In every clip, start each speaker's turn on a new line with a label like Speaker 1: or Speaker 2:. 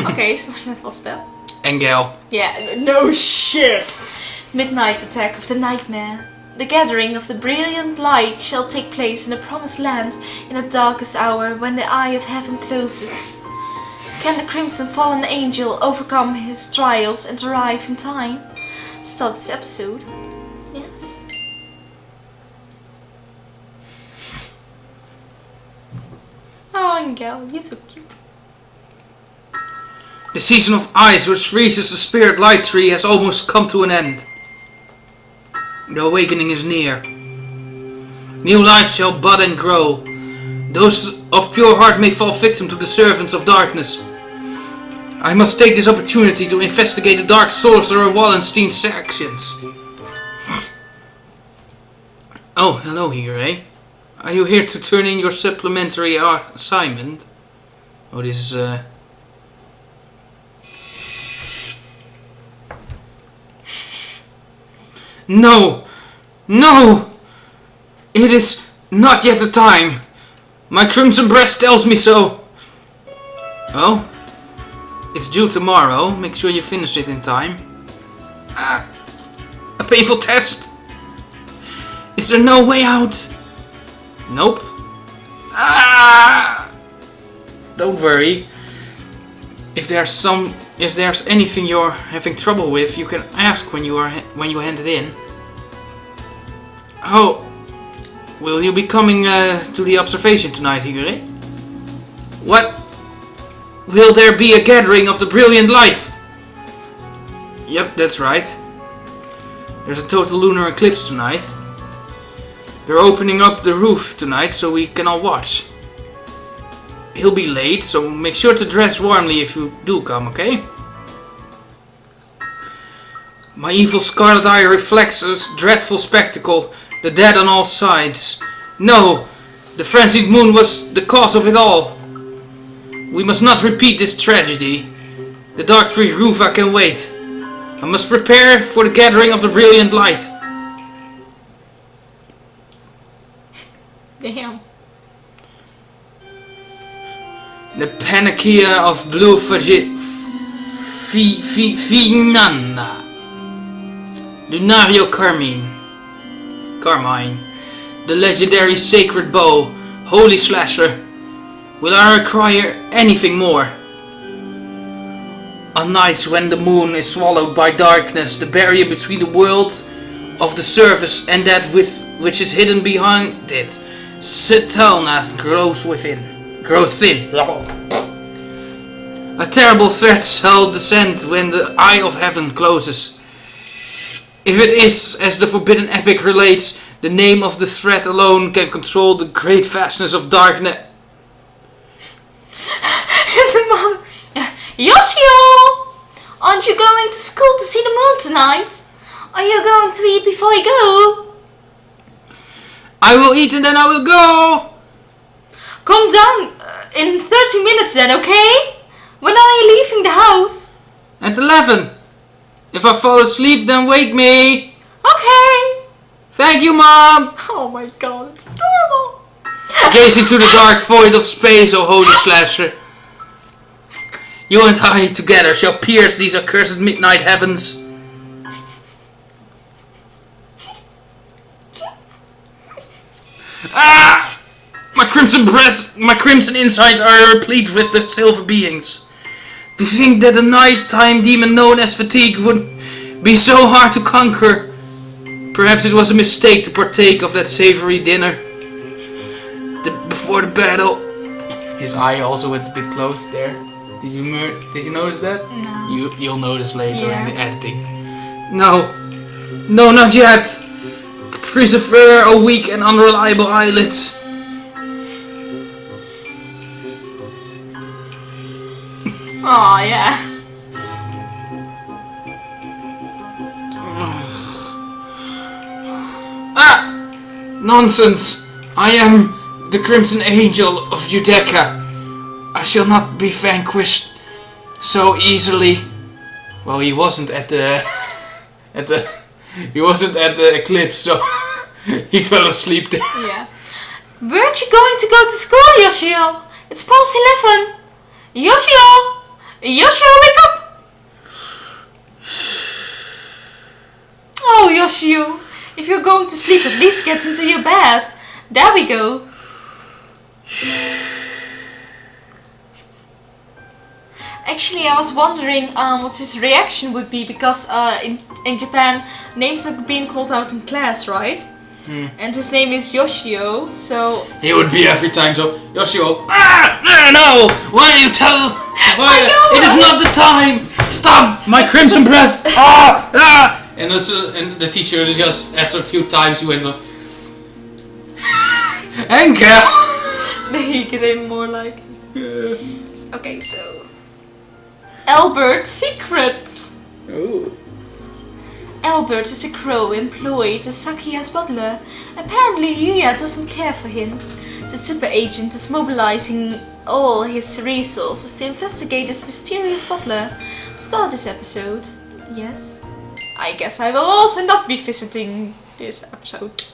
Speaker 1: Oké, so net was dat.
Speaker 2: Anghel.
Speaker 1: Yeah, no shit. Midnight attack of the nightmare. The gathering of the brilliant light shall take place in the promised land in the darkest hour when the eye of heaven closes. Can the crimson fallen angel overcome his trials and arrive in time? Start this episode. Yes. Oh, Anghel, you're so cute.
Speaker 2: The season of ice which freezes the spirit light tree has almost come to an end. The awakening is near. New life shall bud and grow. Those of pure heart may fall victim to the servants of darkness. I must take this opportunity to investigate the dark sorcerer Wallenstein's actions. Oh, hello here, eh? Are you here to turn in your supplementary assignment? Oh, this is No! No! It is not yet the time. My crimson breast tells me so. Oh? It's due tomorrow. Make sure you finish it in time. A painful test? Is there no way out? Nope. Don't worry. If there's anything you're having trouble with, you can ask when you hand it in. Oh, will you be coming to the observation tonight, Higure? What? Will there be a gathering of the brilliant light? Yep, that's right. There's a total lunar eclipse tonight. They're opening up the roof tonight so we can all watch. He'll be late, so make sure to dress warmly if you do come, okay? My evil scarlet eye reflects a dreadful spectacle, the dead on all sides. No! The frenzied moon was the cause of it all. We must not repeat this tragedy. The dark tree Ruva can wait. I must prepare for the gathering of the brilliant light.
Speaker 1: Damn.
Speaker 2: The Panacea of Blue Finana. Lunario Carmine. The legendary sacred bow. Holy slasher. Will I require anything more? On nights when the moon is swallowed by darkness, the barrier between the world of the surface and that which is hidden behind it, Setalna grows thin. A terrible threat shall descend when the eye of heaven closes. If it is, as the forbidden epic relates, the name of the threat alone can control the great vastness of darkness.
Speaker 1: His mother. Yoshio! Aren't you going to school to see the moon tonight? Are you going to eat before you go?
Speaker 2: I will eat and then I will go.
Speaker 1: Come down in 30 minutes then, okay? When are you leaving the house?
Speaker 2: At 11. If I fall asleep, then wake me.
Speaker 1: Okay.
Speaker 2: Thank you, Mom.
Speaker 1: Oh my god, it's adorable.
Speaker 2: Gaze into the dark void of space, O holy slasher. You and I together shall pierce these accursed midnight heavens. Ah! My crimson insides are replete with the silver beings. To think that the nighttime demon known as fatigue would be so hard to conquer. Perhaps it was a mistake to partake of that savory dinner. Before the battle. His eye also went a bit closed there. Did you notice that?
Speaker 1: No.
Speaker 2: You'll notice later in the editing. No, not yet. Preserve a weak and unreliable eyelids.
Speaker 1: Oh yeah.
Speaker 2: Nonsense! I am the Crimson Angel of Judecca. I shall not be vanquished so easily. Well, he wasn't at the eclipse, so he fell asleep there.
Speaker 1: Yeah. Weren't you going to go to school, Yoshio? It's past 11. Yoshio! Yoshio, wake up! Oh, Yoshio, if you're going to sleep, at least get into your bed. There we go. Actually, I was wondering what his reaction would be, because in Japan, names are being called out in class, right? And his name is Yoshio, so...
Speaker 2: He would be every time so, Yoshio, no! Why do you tell? Why? It is not the time! Stop! My crimson breast! And the teacher just, after a few times, he went on, Anghels!
Speaker 1: Make it even more like... Okay, so... Albert's secret!
Speaker 2: Oh.
Speaker 1: Albert is a crow employed as Sakuya's butler. Apparently Yuya doesn't care for him. The super agent is mobilizing all his resources to investigate this mysterious butler. Start this episode. Yes. I guess I will also not be visiting this episode.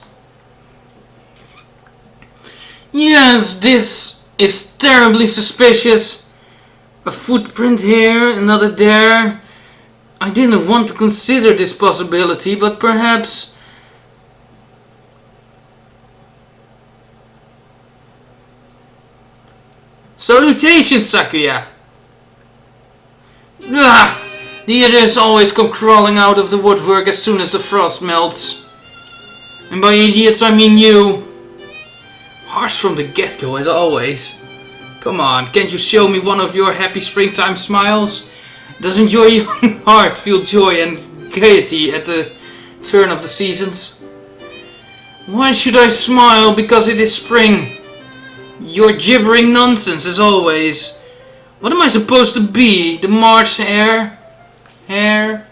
Speaker 2: Yes, this is terribly suspicious. A footprint here, another there. I didn't want to consider this possibility, but perhaps... Salutations, Sakuya! The others always come crawling out of the woodwork as soon as the frost melts. And by idiots I mean you. Harsh from the get-go as always. Come on, can't you show me one of your happy springtime smiles? Doesn't your young heart feel joy and gaiety at the turn of the seasons? Why should I smile because it is spring? You're gibbering nonsense as always. What am I supposed to be? The March hare? Hare.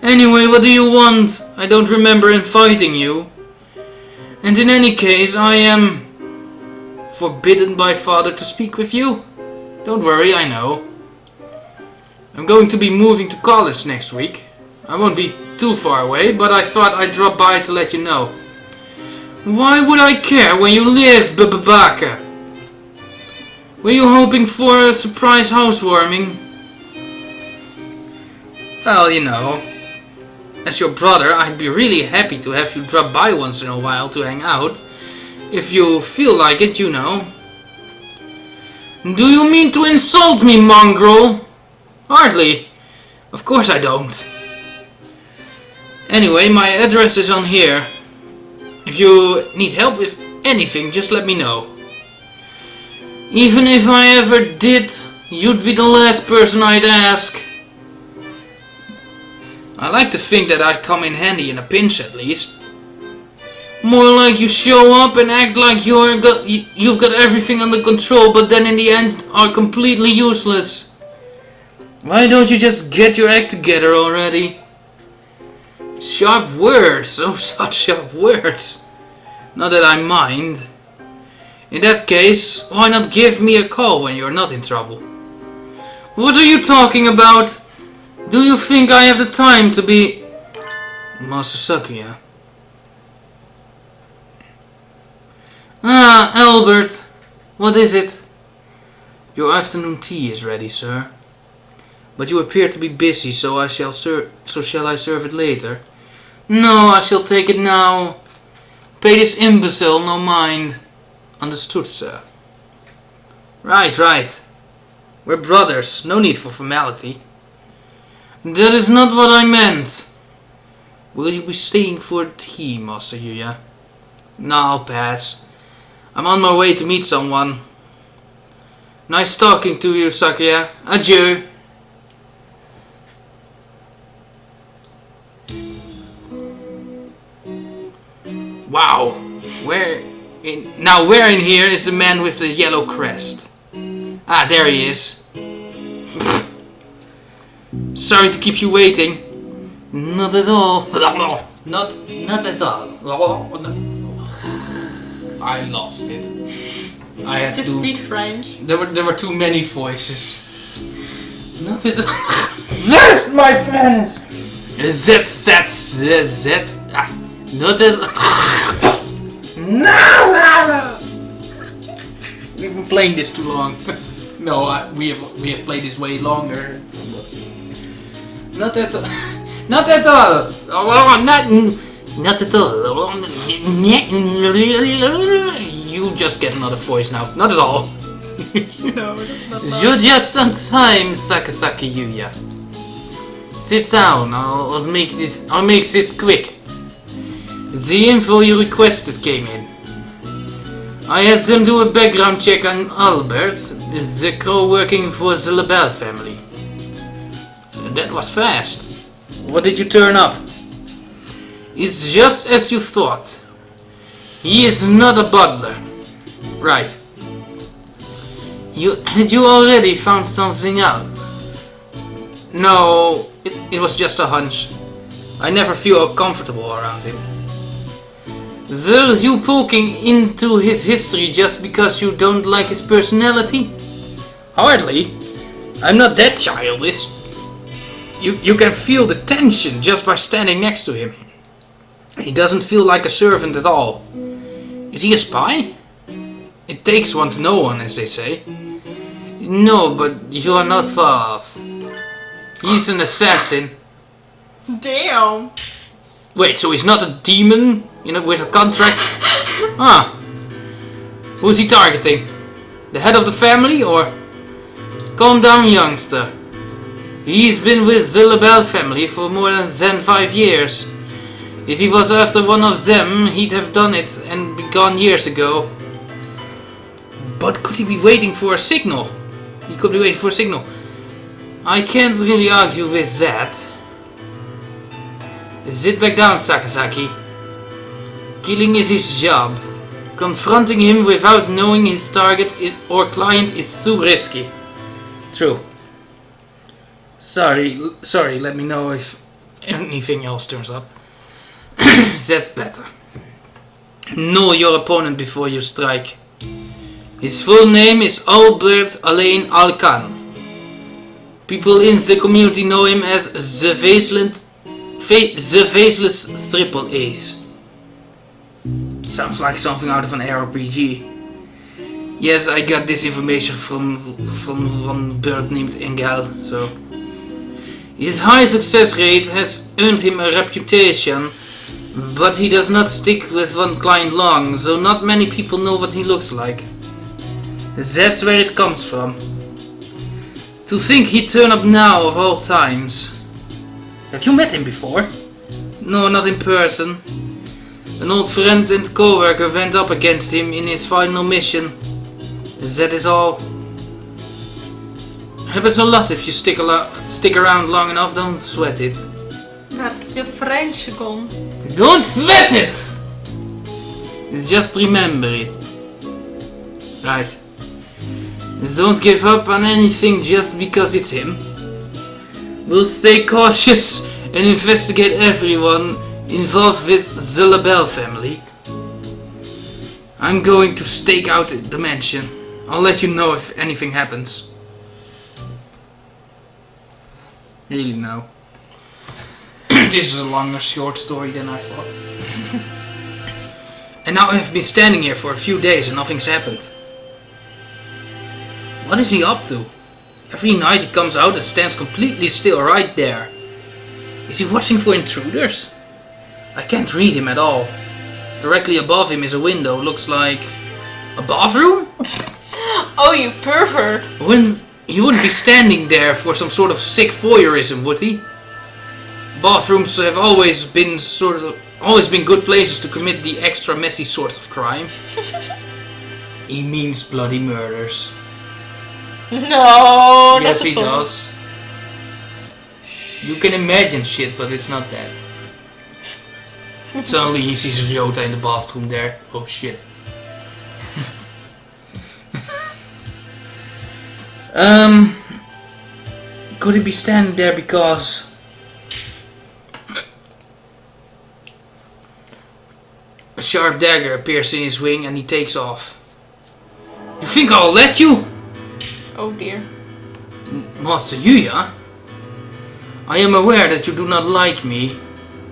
Speaker 2: Anyway, what do you want? I don't remember inviting you. And in any case, I am forbidden by father to speak with you. Don't worry, I know. I'm going to be moving to college next week. I won't be too far away, but I thought I'd drop by to let you know. Why would I care when you live, Babaka? Were you hoping for a surprise housewarming? Well, you know, as your brother, I'd be really happy to have you drop by once in a while to hang out. If you feel like it, you know. Do you mean to insult me, mongrel? Hardly. Of course I don't. Anyway, my address is on here. If you need help with anything, just let me know. Even if I ever did, you'd be the last person I'd ask. I like to think that I come in handy in a pinch at least. More like you show up and act like you've got everything under control, but then in the end are completely useless. Why don't you just get your act together already? Sharp words, oh such sharp words. Not that I mind. In that case, why not give me a call when you're not in trouble? What are you talking about? Do you think I have the time to be... Master Sakuya? Ah, Albert. What is it? Your afternoon tea is ready, sir. But you appear to be busy, so shall I serve it later? No, I shall take it now. Pay this imbecile no mind. Understood, sir. Right. We're brothers, no need for formality. That is not what I meant. Will you be staying for tea, Master Yuya? No, I'll pass. I'm on my way to meet someone. Nice talking to you, Sakuya. Adieu. Wow. Where in here is the man with the yellow crest? Ah, there he is. Sorry to keep you waiting. Not at all. Not at all. I lost it. I had
Speaker 1: Just
Speaker 2: to
Speaker 1: speak French.
Speaker 2: There were too many voices. Not at all. There's my friends. Z. Ah, not as. No. We've been playing this too long. No, we have played this way longer. Not at all. Not at all. Not at all. You just get another voice now. Not at all.
Speaker 1: No, that's not
Speaker 2: You're just on time, Sakasaki Yuya. Sit down. I'll make this quick. The info you requested came in. I had them do a background check on Albert, the crow working for the LaBelle family. That was fast. What did you turn up? It's just as you thought. He is not a butler. Right. Had you already found something out? No, it was just a hunch. I never feel comfortable around him. There's you poking into his history just because you don't like his personality? Hardly. I'm not that childish. You can feel the tension just by standing next to him. He doesn't feel like a servant at all. Is he a spy? It takes one to know one, as they say. No, but you are not far off. He's an assassin.
Speaker 1: Damn.
Speaker 2: Wait, so he's not a demon, with a contract? Huh. Who's he targeting? The head of the family, or? Calm down, youngster. He's been with the LaBelle family for more than 5 years. If he was after one of them, he'd have done it and be gone years ago. But could he be waiting for a signal? He could be waiting for a signal. I can't really argue with that. Sit back down, Sakasaki. Killing is his job. Confronting him without knowing his target or client is too risky. True. Sorry, let me know if anything else turns up. That's better. Know your opponent before you strike. His full name is Albert Alain Alcan. People in the community know him as the Faceless Triple Ace. Sounds like something out of an RPG. Yes, I got this information from one bird named Anghels, so... His high success rate has earned him a reputation, but he does not stick with one client long, so not many people know what he looks like. That's where it comes from. To think he'd turn up now of all times. Have you met him before? No, not in person. An old friend and co-worker went up against him in his final mission. That is all. Happens a lot if you stick around long enough, don't sweat it.
Speaker 1: That's your French gone.
Speaker 2: Don't sweat it! Just remember it. Right. Don't give up on anything just because it's him. We'll stay cautious and investigate everyone involved with the LaBelle family. I'm going to stake out the mansion. I'll let you know if anything happens. Really no. This is a longer short story than I thought. And now I've been standing here for a few days and nothing's happened. What is he up to? Every night he comes out and stands completely still right there. Is he watching for intruders? I can't read him at all. Directly above him is a window, looks like a bathroom?
Speaker 1: Oh, you pervert!
Speaker 2: He wouldn't be standing there for some sort of sick voyeurism, would he? Bathrooms have always been good places to commit the extra messy sorts of crime. He means bloody murders.
Speaker 1: No,
Speaker 2: yes, he does. You can imagine shit, but it's not that. Suddenly he sees Ryota in the bathroom there. Oh shit. Could he be standing there because... A sharp dagger appears in his wing and he takes off. You think I'll let you?
Speaker 1: Oh dear.
Speaker 2: Master Yuya? I am aware that you do not like me.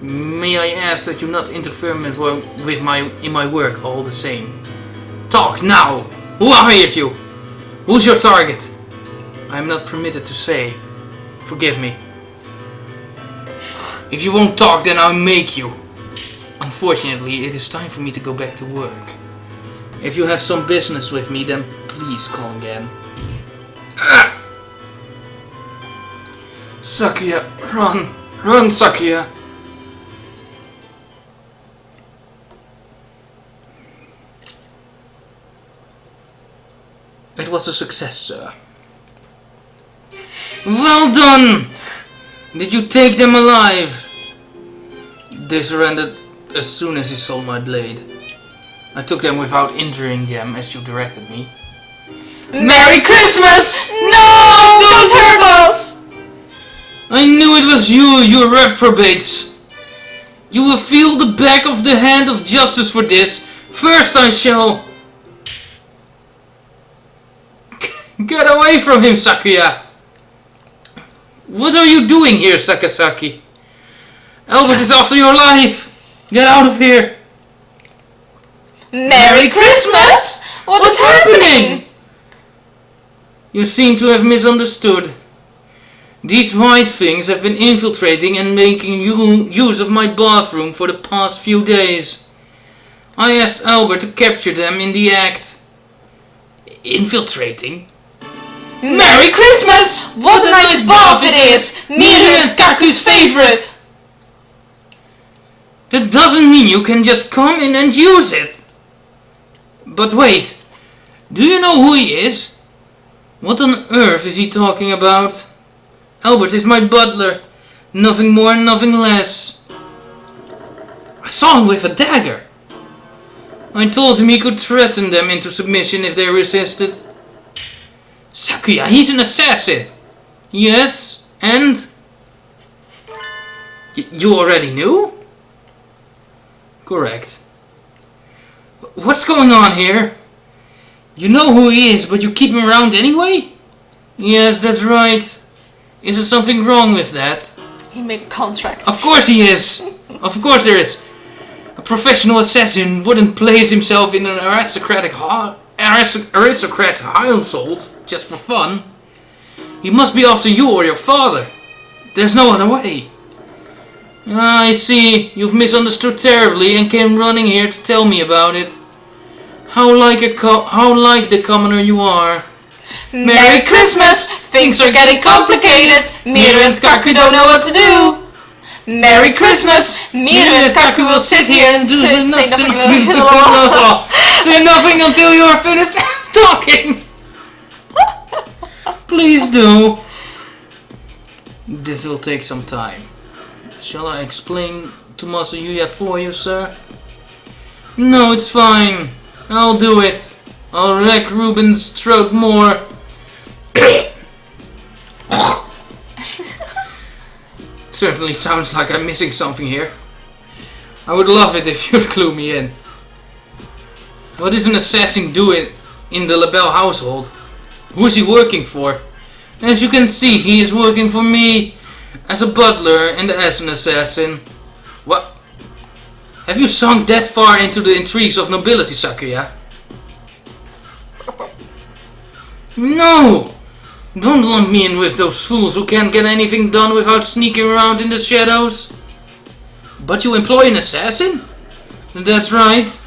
Speaker 2: May I ask that you not interfere in my work all the same? Talk now! Who hired you? Who's your target? I'm not permitted to say. Forgive me. If you won't talk, then I'll make you. Unfortunately, it is time for me to go back to work. If you have some business with me, then please call again. Sakuya, run! Run, Sakuya! It was a success, sir. Well done! Did you take them alive? They surrendered as soon as he saw my blade. I took them without injuring them as you directed me.
Speaker 1: Merry Christmas! No! Don't hurt us!
Speaker 2: I knew it was you reprobates! You will feel the back of the hand of justice for this. First I shall... Get away from him, Sakuya! What are you doing here, Sakasaki? Albert is after your life! Get out of here!
Speaker 1: Merry Christmas! What's happening?
Speaker 2: You seem to have misunderstood. These white things have been infiltrating and making use of my bathroom for the past few days. I asked Albert to capture them in the act. Infiltrating?
Speaker 1: Merry Christmas! What a nice bath it is! Miru and Kaku's favorite!
Speaker 2: That doesn't mean you can just come in and use it. But wait, do you know who he is? What on earth is he talking about? Albert is my butler. Nothing more, nothing less. I saw him with a dagger. I told him he could threaten them into submission if they resisted. Sakuya, he's an assassin. Yes, and... You already knew? Correct. What's going on here? You know who he is, but you keep him around anyway? Yes, that's right. Is there something wrong with that?
Speaker 1: He made a contract.
Speaker 2: Of course he is. Of course there is. A professional assassin wouldn't place himself in an aristocrat household just for fun. He must be after you or your father. There's no other way. Ah, I see. You've misunderstood terribly and came running here to tell me about it. How like the commoner you are.
Speaker 1: Merry Christmas! Things are getting complicated. Miru and Kaku don't know what to do. Merry Christmas! Miru and Kaku will sit here and say
Speaker 2: nothing until you are finished talking. Please do. This will take some time. Shall I explain to Master Yuya for you, sir? No, it's fine. I'll do it. I'll wreck Ruben's throat more. Certainly sounds like I'm missing something here. I would love it if you'd clue me in. What is an assassin doing in the LaBelle household? Who is he working for? As you can see, he is working for me as a butler and as an assassin. What? Have you sunk that far into the intrigues of nobility, Sakuya? No! Don't lump me in with those fools who can't get anything done without sneaking around in the shadows. But you employ an assassin? That's right.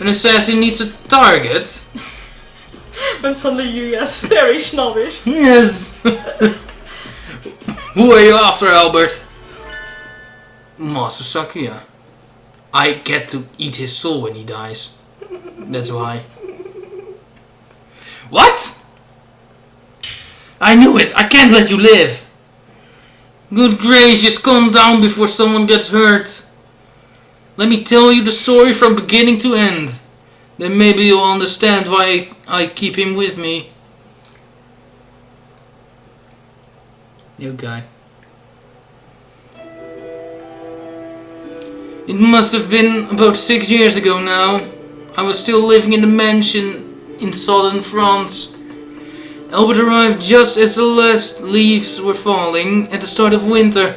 Speaker 2: An assassin needs a target.
Speaker 1: And suddenly Yuya's very snobbish.
Speaker 2: Yes. Who are you after, Albert? Master Sakuya. I get to eat his soul when he dies. That's why. What? I knew it. I can't let you live. Good gracious, calm down before someone gets hurt. Let me tell you the story from beginning to end. Then maybe you'll understand why I keep him with me. You guy. It must have been about 6 years ago now. I was still living in the mansion in southern France. Albert arrived just as the last leaves were falling at the start of winter.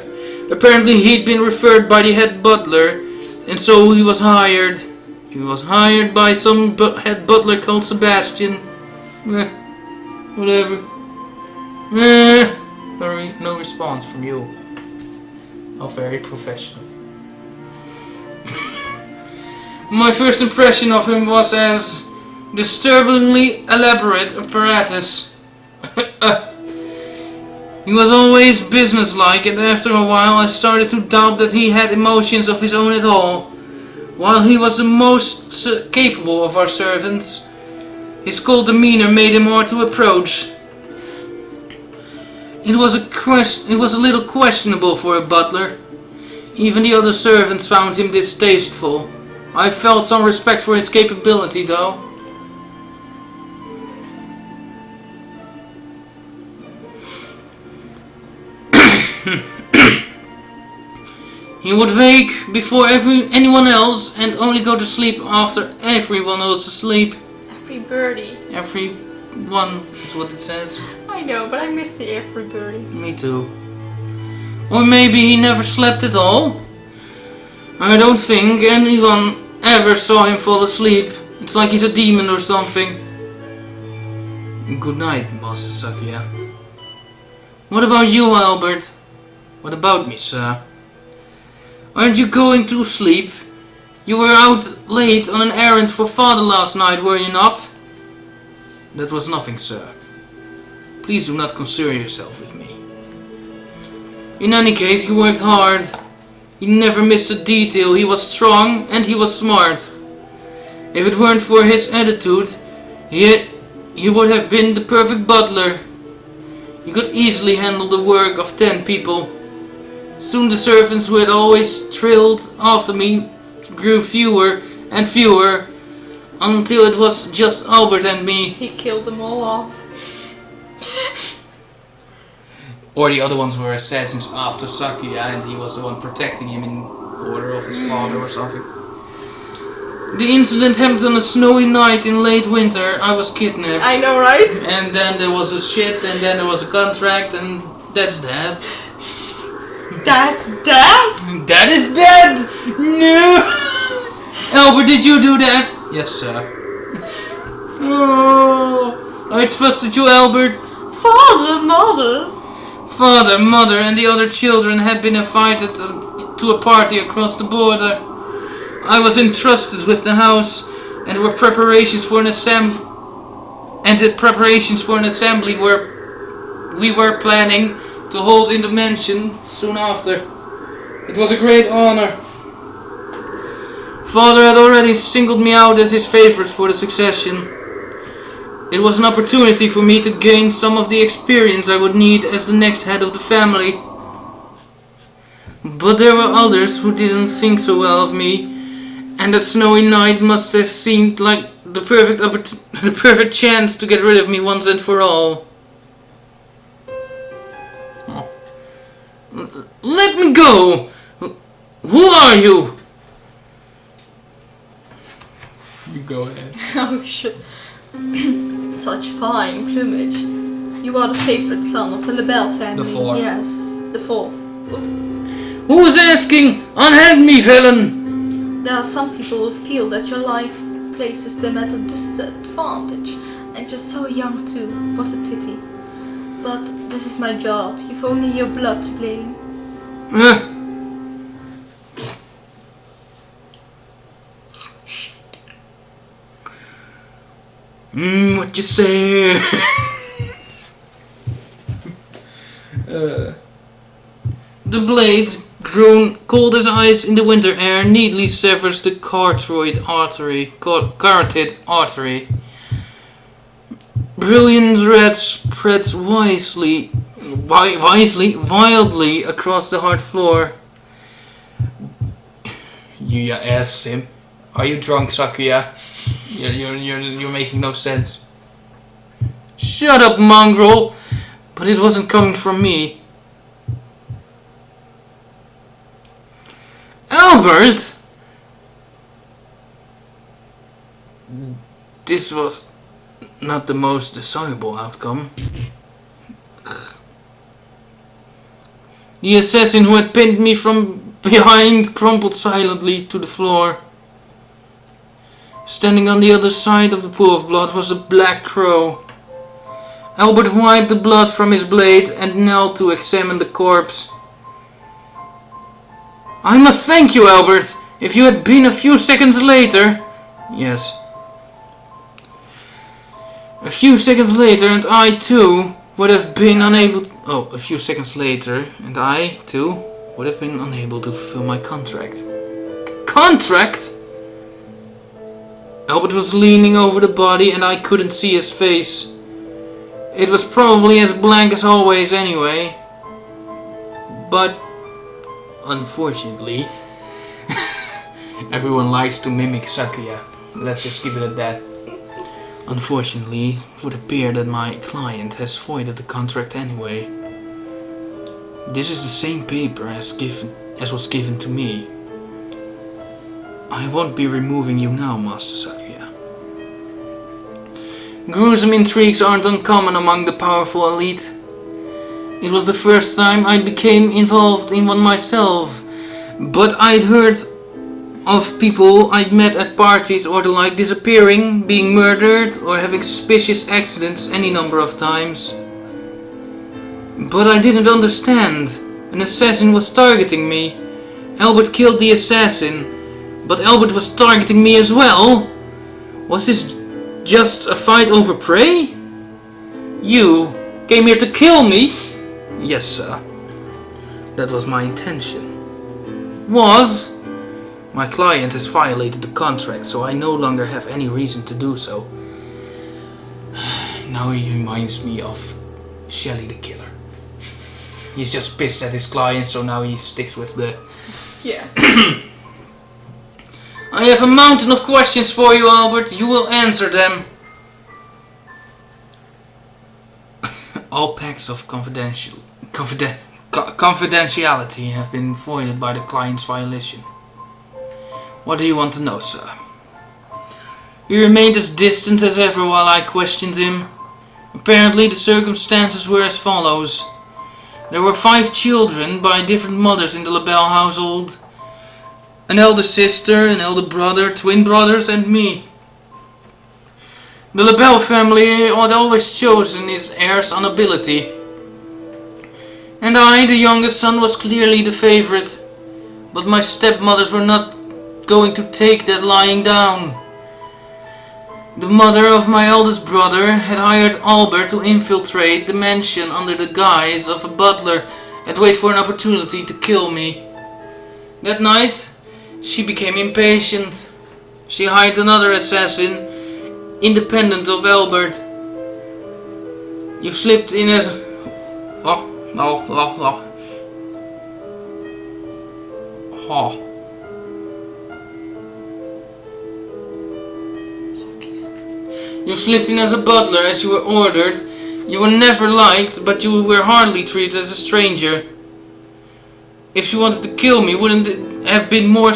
Speaker 2: Apparently he'd been referred by the head butler, and so he was hired. He was hired by some head butler called Sebastian. Whatever. No response from you. How very professional. My first impression of him was as disturbingly elaborate apparatus. He was always businesslike, and after a while I started to doubt that he had emotions of his own at all. While he was the most capable of our servants, his cold demeanor made him hard to approach. It was a little questionable for a butler. Even the other servants found him distasteful. I felt some respect for his capability, though. He would wake before anyone else and only go to sleep after everyone else is asleep.
Speaker 1: Every birdie.
Speaker 2: Everyone is what it says.
Speaker 1: I know, but I miss the every birdie.
Speaker 2: Me too. Or maybe he never slept at all. I don't think anyone ever saw him fall asleep. It's like he's a demon or something. Good night, Master Sakia. What about you, Albert? What about me, sir? Aren't you going to sleep? You were out late on an errand for father last night, were you not? That was nothing, sir. Please do not concern yourself with me. In any case, he worked hard. He never missed a detail. He was strong and he was smart. If it weren't for his attitude, he would have been the perfect butler. He could easily handle the work of 10 people. Soon the servants who had always trailed after me grew fewer and fewer, until it was just Albert and me.
Speaker 1: He killed them all off.
Speaker 2: Or the other ones were assassins after Sakia, and he was the one protecting him in order of his father or something. The incident happened on a snowy night in late winter. I was kidnapped.
Speaker 1: I know, right?
Speaker 2: And then there was a shit, and then there was a contract, and that's that.
Speaker 1: That's dead?
Speaker 2: That is dead! No! Albert, did you do that? Yes, sir. Oh, I trusted you, Albert. Father, mother, and the other children had been invited to a party across the border. I was entrusted with the house, and the preparations for an assembly where we were planning to hold in the mansion soon after. It was a great honor. Father had already singled me out as his favorite for the succession. It was an opportunity for me to gain some of the experience I would need as the next head of the family. But there were others who didn't think so well of me, and that snowy night must have seemed like the perfect chance to get rid of me once and for all. Let me go! Who are you? You go ahead.
Speaker 1: Oh shit. Such fine plumage. You are the favorite son of the Lebel family.
Speaker 2: The fourth.
Speaker 1: Yes, the fourth. Oops.
Speaker 2: Who's asking? Unhand me, villain!
Speaker 1: There are some people who feel that your life places them at a disadvantage. And you're so young too. What a pity. But this is my job. You've only your blood to blame.
Speaker 2: What you say? The blade, grown cold as ice in the winter air, neatly severs the carotid artery. Brilliant red spreads wildly across the hard floor. Yuya asks him, "Are you drunk, Sakuya? You're making no sense." "Shut up, mongrel!" But it wasn't coming from me. "Albert!" This was not the most desirable outcome. The assassin who had pinned me from behind crumpled silently to the floor. Standing on the other side of the pool of blood was a black crow. Albert wiped the blood from his blade and knelt to examine the corpse. I must thank you, Albert. If you had been a few seconds later... Yes. A few seconds later and I too would have been unable... a few seconds later and I too would have been unable to fulfill my contract. Contract? Albert was leaning over the body and I couldn't see his face. It was probably as blank as always anyway. But, unfortunately, everyone likes to mimic Sakuya. Let's just keep it at that. Unfortunately, it would appear that my client has voided the contract anyway. This is the same paper as was given to me. I won't be removing you now, Master Sakuya. Gruesome intrigues aren't uncommon among the powerful elite. It was the first time I became involved in one myself, but I'd heard of people I'd met at parties or the like disappearing, being murdered, or having suspicious accidents any number of times. But I didn't understand. An assassin was targeting me. Albert killed the assassin, but Albert was targeting me as well. Was this just a fight over prey? You came here to kill me? Yes, sir. That was my intention. Was? My client has violated the contract, so I no longer have any reason to do so. Now he reminds me of Shelley the killer. He's just pissed at his client, so now he sticks with the...
Speaker 1: Yeah.
Speaker 2: I have a mountain of questions for you, Albert. You will answer them. All pacts of confidentiality have been voided by the client's violation. What do you want to know, sir? He remained as distant as ever while I questioned him. Apparently the circumstances were as follows. There were 5 children by different mothers in the LaBelle household. An elder sister, an elder brother, twin brothers, and me. The LaBelle family had always chosen its heirs on ability. And I, the youngest son, was clearly the favorite. But my stepmothers were not going to take that lying down. The mother of my eldest brother had hired Albert to infiltrate the mansion under the guise of a butler and wait for an opportunity to kill me. That night, she became impatient. She hired another assassin, independent of Albert. You slipped in as... You slipped in as a butler as you were ordered. You were never liked, but you were hardly treated as a stranger. If she wanted to kill me, wouldn't it have been more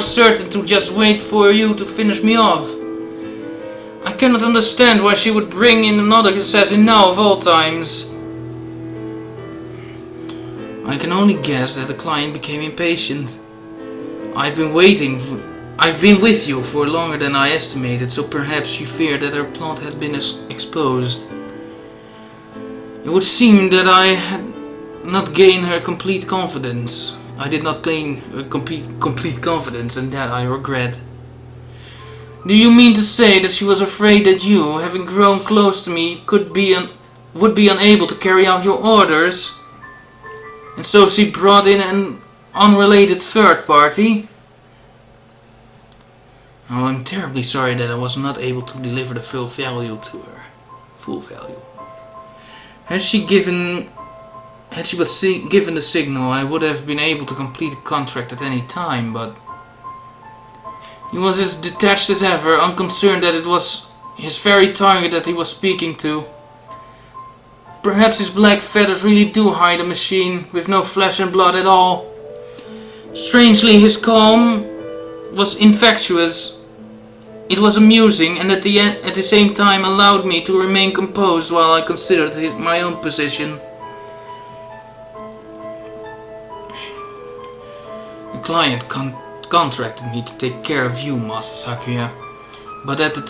Speaker 2: certain to just wait for you to finish me off? I cannot understand why she would bring in another assassin now of all times. I can only guess that the client became impatient. I've been with you for longer than I estimated, so perhaps she feared that her plot had been exposed. It would seem that I had not gained her complete confidence. I did not gain her complete confidence, and that I regret. Do you mean to say that she was afraid that you, having grown close to me, would be unable to carry out your orders? And so she brought in an unrelated third party? Oh, I'm terribly sorry that I was not able to deliver the full value to her. Full value. Had she given the signal, I would have been able to complete the contract at any time, but he was as detached as ever, unconcerned that it was his very target that he was speaking to. Perhaps his black feathers really do hide a machine with no flesh and blood at all. Strangely, his calm was infectious. It was amusing, and at the same time allowed me to remain composed while I considered my own position. The client contracted me to take care of you, Master Sakuya, but at the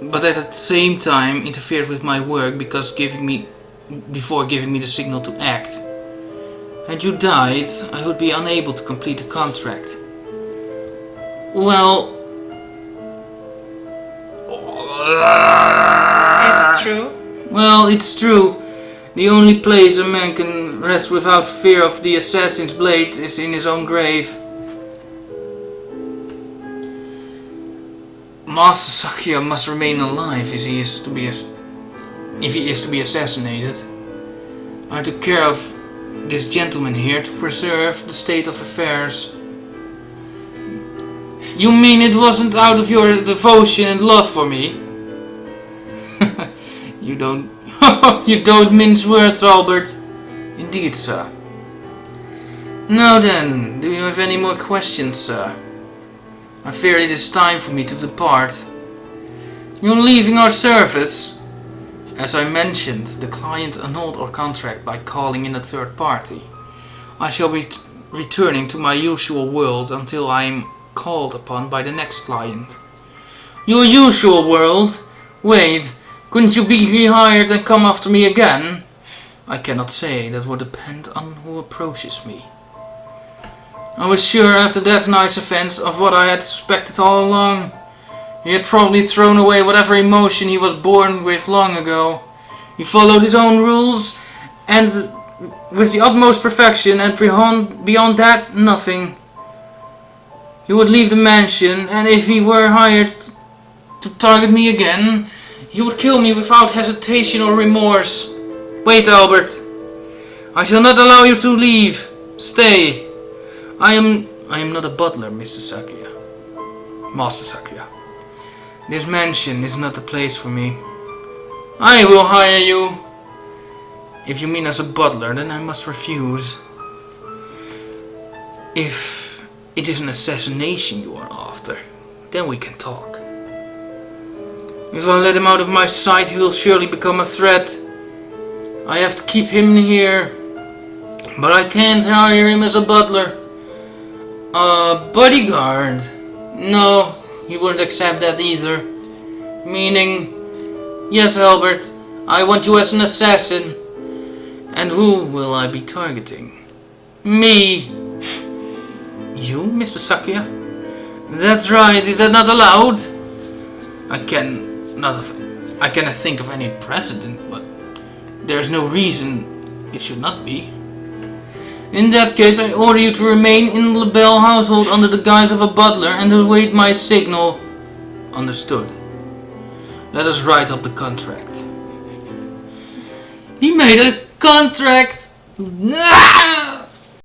Speaker 2: but at the same time interfered with my work before giving me the signal to act. Had you died, I would be unable to complete the contract. Well...
Speaker 1: It's true.
Speaker 2: Well, it's true. The only place a man can rest without fear of the assassin's blade is in his own grave. Master Sakya must remain alive if he is to be assassinated. I took care of this gentleman here to preserve the state of affairs. You mean it wasn't out of your devotion and love for me? You don't mince words, Albert. Indeed, sir. Now then, do you have any more questions, sir? I fear it is time for me to depart. You're leaving our service. As I mentioned, the client annulled our contract by calling in a third party. I shall be returning to my usual world until I am called upon by the next client. Your usual world? Wait, couldn't you be rehired and come after me again? I cannot say, that would depend on who approaches me. I was sure after that night's events of what I had suspected all along. He had probably thrown away whatever emotion he was born with long ago. He followed his own rules, and with the utmost perfection, and beyond that, nothing. He would leave the mansion, and if he were hired to target me again, he would kill me without hesitation or remorse. Wait, Albert. I shall not allow you to leave. Stay. I am not a butler, Mr. Sakya. Master Sakya. This mansion is not the place for me. I will hire you. If you mean as a butler, then I must refuse. If it is an assassination you are after, then we can talk. If I let him out of my sight, he will surely become a threat. I have to keep him here, but I can't hire him as a butler. A bodyguard? No, he wouldn't accept that either. Meaning, yes, Albert, I want you as an assassin. And who will I be targeting? Me. You, Mr. Sakya? That's right, is that not allowed? I cannot think of any precedent, but there's no reason it should not be. In that case, I order you to remain in the Bell household under the guise of a butler and await my signal. Understood. Let us write up the contract. He made a contract!